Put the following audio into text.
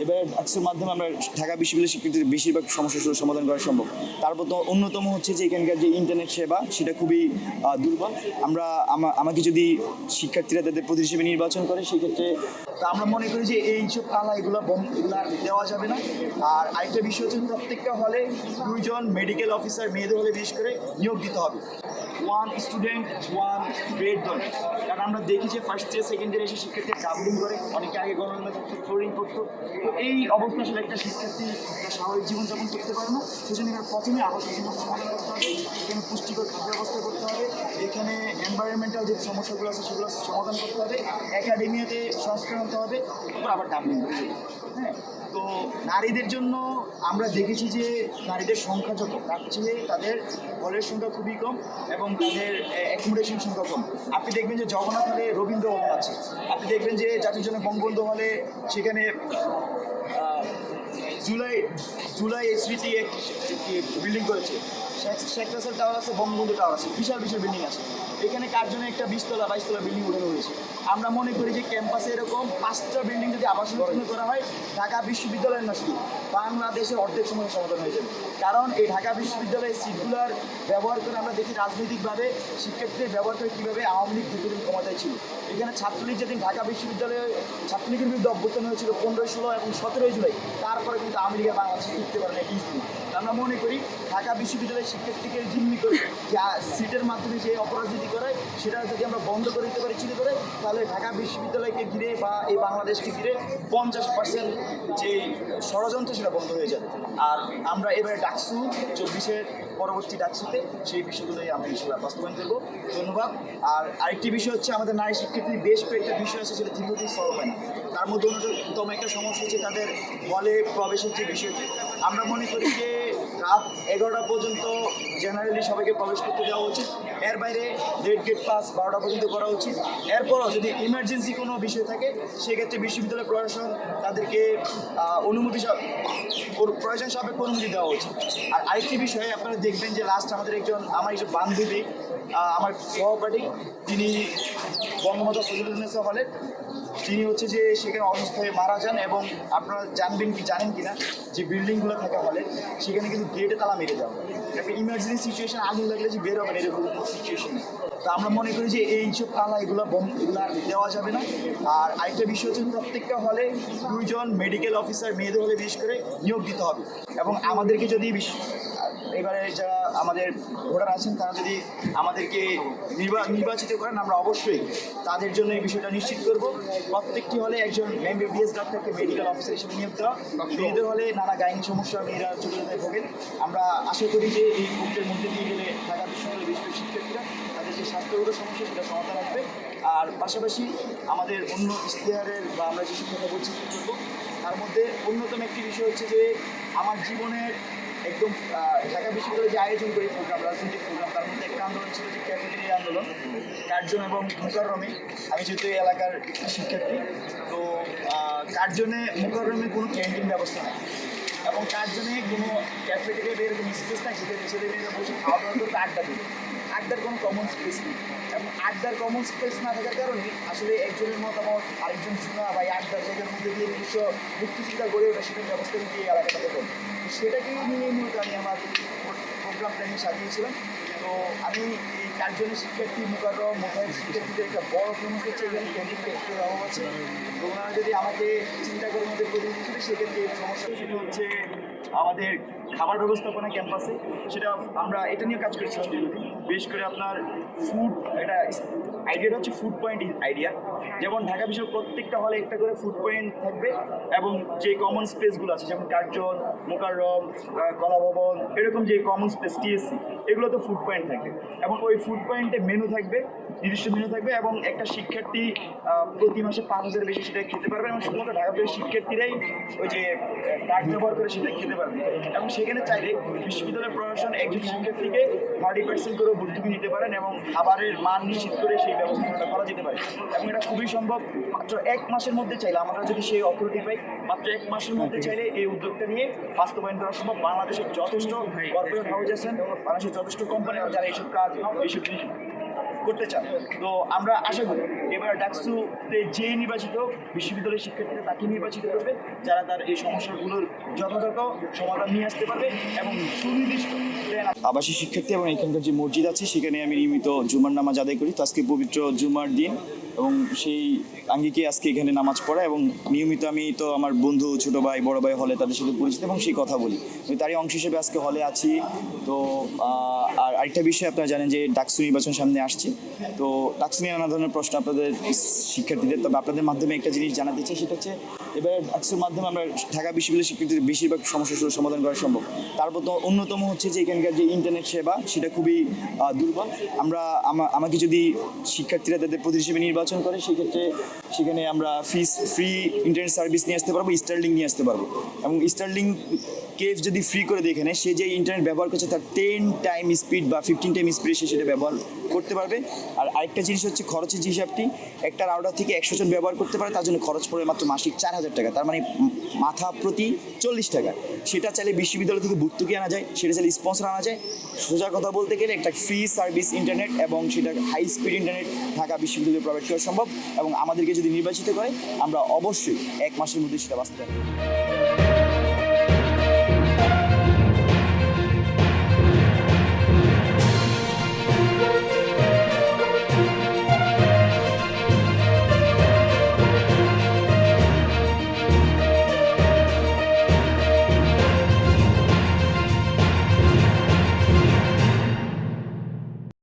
এবার ডাক্সের মাধ্যমে আমরা ঢাকা বিশ্ববিদ্যালয়ের শিক্ষার্থীদের বেশিরভাগ সমস্যার সমাধান করা সম্ভব। তারপর তো অন্যতম হচ্ছে যে এখানকার যে ইন্টারনেট সেবা সেটা খুবই দুর্বল। আমাকে যদি শিক্ষার্থীরা তাদের প্রতি হিসেবে নির্বাচন করে সেক্ষেত্রে তা আমরা মনে করি যে এইসব কালা এগুলো দেওয়া যাবে না। আর আরেকটা বিষয় হচ্ছে প্রত্যেকটা হলে 2 জন মেডিকেল অফিসার মেয়েদের হলে বিশেষ করে নিয়োগ দিতে হবে। 1 স্টুডেন্ট 1 গ্রেড ধরে, কারণ আমরা দেখি যে ফার্স্ট ইয়ার সেকেন্ড ইয়ার এসে শিক্ষার্থী ডাবলিং করে, অনেকে আগে গণনা করতো, ফ্লোরিং করতো। তো এই অবস্থা আসলে একটা শিক্ষার্থী তার স্বাভাবিক জীবনযাপন করতে পারে না। সেজন্য এখানে প্রথমে আবাস সমস্যা সমাধান করতে হবে, এখানে পুষ্টিকর খাদ্য ব্যবস্থা করতে হবে, এখানে এনভায়রনমেন্টাল যে সমস্যাগুলো আছে সেগুলো সমাধান করতে হবে, একাডেমিয়াতে সংস্কার আনতে হবে, তারপর আবার ডাবলিং করতে হবে। হ্যাঁ, তো নারীদের জন্য আমরা দেখেছি যে নারীদের সংখ্যা যত তার চেয়ে তাদের হলের সংখ্যা খুবই কম এবং তাদের অ্যাকোমোডেশন সংখ্যা কম। আপনি দেখবেন যে জগন্নাথ হলে রবীন্দ্র ভবন আছে, আপনি দেখবেন যে জাতির জন্য বঙ্গবন্ধু হলে সেখানে জুলাই স্মৃতি এক বিল্ডিং করেছে, শেখ রাসেল টাওয়ার আছে, বঙ্গবন্ধু টাওয়ার আছে, বিশাল বিশাল বিল্ডিং আছে। এখানে কার জন্য একটা 20তলা 22তলা বিল্ডিং উঠানো হয়েছে। আমরা মনে করি যে ক্যাম্পাসে এরকম 5টা বিল্ডিং যদি আবাসন করা হয়, ঢাকা বিশ্ববিদ্যালয়ের না শুধু বাংলাদেশের অর্ধেক সমস্যার সমাধান হয়ে যাবে। কারণ এই ঢাকা বিশ্ববিদ্যালয়ের সিটগুলার ব্যবহার করে আমরা দেখি রাজনৈতিকভাবে শিক্ষার্থীদের ব্যবহার করে কীভাবে আওয়ামী লীগ দীর্ঘদিন ক্ষমতায় ছিল। এখানে ছাত্রলীগ যেদিন ঢাকা বিশ্ববিদ্যালয়ে ছাত্রলীগের বিরুদ্ধে অভ্যুত্থান হয়েছিল 15, 16 এবং 17 জুলাই, তারপরে কিন্তু আওয়ামী লীগের বাংলাদেশে টিকতে পারে না ইজিলি। আমরা মনে করি ঢাকা বিশ্ববিদ্যালয়ের শিক্ষার্থীকে জিম্মি করে যে সিটের মাধ্যমে যে অপরাজনীতি করে সেটা যদি আমরা বন্ধ করে দিতে পারি চিন্তা করে, তাহলে ঢাকা বিশ্ববিদ্যালয়কে ঘিরে বা এই বাংলাদেশকে ঘিরে 50% যে ষড়যন্ত্র সেটা বন্ধ হয়ে যাবে। আর আমরা এবারে ডাকসু 24-এর পরবর্তী ডাকসুতে সেই বিষয়গুলোই আমরা ইনশাআল্লাহ বাস্তবায়ন করবো। ধন্যবাদ। আর আরেকটি বিষয় হচ্ছে আমাদের নারী শিক্ষার্থী বেশ কয়েকটা বিষয় আছে যেটা দীর্ঘদিন সলভ হয় না। তার মধ্যে অন্যতম একটা সমস্যা হচ্ছে তাদের হলে প্রবেশের যে বিষয়টি। আমরা মনে করি যে রাত 11টা পর্যন্ত জেনারেলি সবাইকে প্রবেশ করতে দেওয়া উচিত, এর বাইরে গেট পাস 12টা পর্যন্ত করা উচিত। এরপরও যদি ইমার্জেন্সি কোনো বিষয় থাকে সেক্ষেত্রে বিশ্ববিদ্যালয় প্রশাসন তাদেরকে প্রয়োজন সাপেক্ষ অনুমতি দেওয়া উচিত। আর আরেকটি বিষয়ে আপনারা দেখবেন যে লাস্ট আমার একজন বান্ধবী, আমার সহপাঠী, তিনি বঙ্গমাতা ফজিলাতুন্নেসা হলে তিনি হচ্ছে যে সেখানে অসুস্থ হয়ে মারা যান। এবং আপনারা জানেন কিনা যে বিল্ডিংগুলো থাকা হলে সেখানে কিন্তু গেটে তালা মেরে দেওয়া হয়। একটা ইমার্জেন্সি সিচুয়েশন আগুন লাগলে যে বের হবে না এরকম সিচুয়েশন। তো আমরা মনে করি যে এইসব তালা এগুলো দেওয়া যাবে না। আর আরেকটা বিষয় হচ্ছে প্রত্যেকটা হলে 2 জন মেডিকেল অফিসার মেয়েদের হলে বিশেষ করে নিয়োগ দিতে হবে। এবং আমাদেরকে যদি এবারে যারা আমাদের ভোটার আছেন তারা যদি আমাদেরকে নির্বাচিত করেন, আমরা অবশ্যই তাদের জন্য এই বিষয়টা নিশ্চিত করব। প্রত্যেকটি হলে একজন MBBS ডাক্তারকে মেডিকেল অফিসার হিসেবে নিয়োগ দেওয়া। মেয়েদের হলে নানা গাইনি সমস্যা মেয়েরা ছোটদের ভোগেন। আমরা আশা করি যে এই ভোটের মধ্যে দিয়ে গেলে ঢাকা বিশ্ববিদ্যালয়ের শিক্ষার্থীরা তাদের যে স্বাস্থ্যগত সমস্যা সেটা সমাধান আসবে। আর পাশাপাশি আমাদের অন্য ইশতেহারের বা আমরা যেসব কথা বলছি করবো, তার মধ্যে অন্যতম একটি বিষয় হচ্ছে যে আমার জীবনের একদম ঢাকা বিশ্ববিদ্যালয়ে যে আয়োজন করি প্রোগ্রাম, রাজনৈতিক প্রোগ্রাম, তার মধ্যে একটা আন্দোলন ছিল যে ক্যাফেটেরিয়া আন্দোলন। কার্জন এবং মোকাররমে, আমি যেহেতু এই এলাকার শিক্ষার্থী, তো কার্জনে মোকাররমে কোনো ক্যান্টিন ব্যবস্থা নেই এবং কার্জনে কোনো ক্যাফেটেরিয়া এরকম স্পেস নাই যেখানে ছেলেমেয়েরা বসে খাওয়া দাওয়া করতে আড্ডা দিবে। আড্ডার কোনো কমন স্পেস নেই এবং আড্ডার কমন স্পেস না থাকার কারণে আসলে একজনের মতামত আরেকজন শোনা বা এই আড্ডার জায়গার মধ্যে দিয়ে নিজস্ব মুক্তিচিন্তা গড়ে ওঠা সেটার ব্যবস্থা কিন্তু এই এলাকাটাতে কম। সেটাকেই নিয়ে মূলত আমি আমার প্রোগ্রাম প্ল্যানিং সাজিয়েছিলাম। তো আমি এই কার্জনের শিক্ষার্থী মোকাররম মোকায়ের শিক্ষার্থীদের একটা বড় প্রমুখ হচ্ছে এখানে ক্যান্টিন ফ্যাক্টরির অভাব আছে। তো ওনারা যদি আমাকে চিন্তা করে মধ্যে প্রতিনিধি ছিল সেক্ষেত্রে সমস্যা সেটা হচ্ছে আমাদের খাবার ব্যবস্থাপনা ক্যাম্পাসে, সেটা আমরা এটা নিয়ে কাজ করেছিলাম দীর্ঘদিন। বিশেষ করে আপনার ফুড, এটা আইডিয়াটা হচ্ছে ফুড পয়েন্ট আইডিয়া। যেমন ঢাকা বিশ্বের প্রত্যেকটা হলে একটা করে ফুড পয়েন্ট থাকবে এবং যে কমন স্পেসগুলো আছে যেমন কার্জন, মোকাররম, কলা ভবন, এরকম যে কমন স্পেস TSC, এগুলো তো ফুড পয়েন্ট থাকবে এবং ওই ফুড পয়েন্টে মেনু থাকবে, নির্দিষ্ট মেনু থাকবে এবং একটা শিক্ষার্থী প্রতি মাসে 5,000 বেশি সেটা খেতে পারবে এবং শুধুমাত্র ঢাকা বিশ্ববিদ্যালয়ের শিক্ষার্থীরাই ওই যে কার্ড ব্যবহার করে সেটা খেতে পারবে। এবং সেখানে চাইলে বিশ্ববিদ্যালয় প্রশাসন একজন শিক্ষার্থীকে 30% করে ভর্তুকি নিতে পারেন এবং খাবারের মান নিশ্চিত করে সেই ব্যবস্থাটা করা যেতে পারে। এবং এটা খুবই সম্ভব। মাত্র 1 মাসের মধ্যে চাইলে, আমরা যদি সেই অথরিটি পাই, মাত্র 1 মাসের মধ্যে চাইলে এই উদ্যোগটা নিয়ে বাস্তবায়ন করা সম্ভব। বাংলাদেশের যথেষ্ট কর্পোরেট হাউস আছেন, বাংলাদেশের যথেষ্ট কোম্পানি যারা এইসব কাজ এইসব জিনিস করতে চান। তো আমরা আশা করি এবার ডাকসুতে যে নির্বাচিত বিশ্ববিদ্যালয়ের শিক্ষার্থীরা তাকে নির্বাচিত করবে, যারা তার এই সমস্যাগুলোর যথাযথ সমাধান নিয়ে আসতে পারবে এবং সুনির্দিষ্ট আবাসিক শিক্ষার্থী এবং এখানকার যে মসজিদ আছে সেখানে আমি নিয়মিত জুমার নামাজ আদায় করি। তো আজকে পবিত্র জুমার দিন এবং সেই আঙ্গিকে আজকে এখানে নামাজ পড়া এবং নিয়মিত আমি তো আমার বন্ধু, ছোট ভাই, বড় ভাই হলে তাদের সাথে পরিচিত এবং সেই কথা বলি। আমি তারই অংশ হিসেবে আজকে হলে আছি। তো আর আরেকটা বিষয় আপনারা জানেন যে ডাকসু নির্বাচন সামনে আসছে। তো ডাকসু নিয়ে নানা ধরনের প্রশ্ন আপনাদের শিক্ষার্থীদের, তবে আপনাদের মাধ্যমে একটা জিনিস জানাতে চাই, সেটা হচ্ছে এবার ডাকসুর মাধ্যমে আমরা ঢাকা বিশ্ববিদ্যালয়ের শিক্ষার্থীদের বেশিরভাগ সমস্যাগুলো সমাধান করা সম্ভব। তার মধ্যে অন্যতম হচ্ছে যে এখানকার যে ইন্টারনেট সেবা সেটা খুবই দুর্বল। আমাকে যদি শিক্ষার্থীরা তাদের প্রতি হিসেবে নির্বাচন করে সেক্ষেত্রে সেখানে আমরা ফ্রি ইন্টারনেট সার্ভিস নিয়ে আসতে পারবো, স্টারলিংক নিয়ে আসতে পারবো। এবং স্টারলিংক কেফ যদি ফ্রি করে দেয় এখানে, সে যে ইন্টারনেট ব্যবহার করছে তার 10 টাইম স্পিড বা 15 টাইম স্পিডে সে সেটা ব্যবহার করতে পারবে। আর আরেকটা জিনিস হচ্ছে খরচের যে হিসাবটি, একটা রাউটার থেকে 100 জন ব্যবহার করতে পারে, তার জন্য খরচ পড়ে মাত্র মাসিক 4,000 টাকা, তার মানে মাথা প্রতি 40 টাকা। সেটা চাইলে বিশ্ববিদ্যালয় থেকে ভর্তুকি আনা যায়, সেটা চাইলে স্পন্সর আনা যায়। সোজা কথা বলতে গেলে একটা ফ্রি সার্ভিস ইন্টারনেট এবং সেটা হাই স্পিড ইন্টারনেট ঢাকা বিশ্ববিদ্যালয়ে প্রোভাইড করা সম্ভব। এবং আমাদেরকে যদি নির্বাচিত করে আমরা অবশ্যই 1 মাসের মধ্যে সেটা বাস্তবায়ন করব।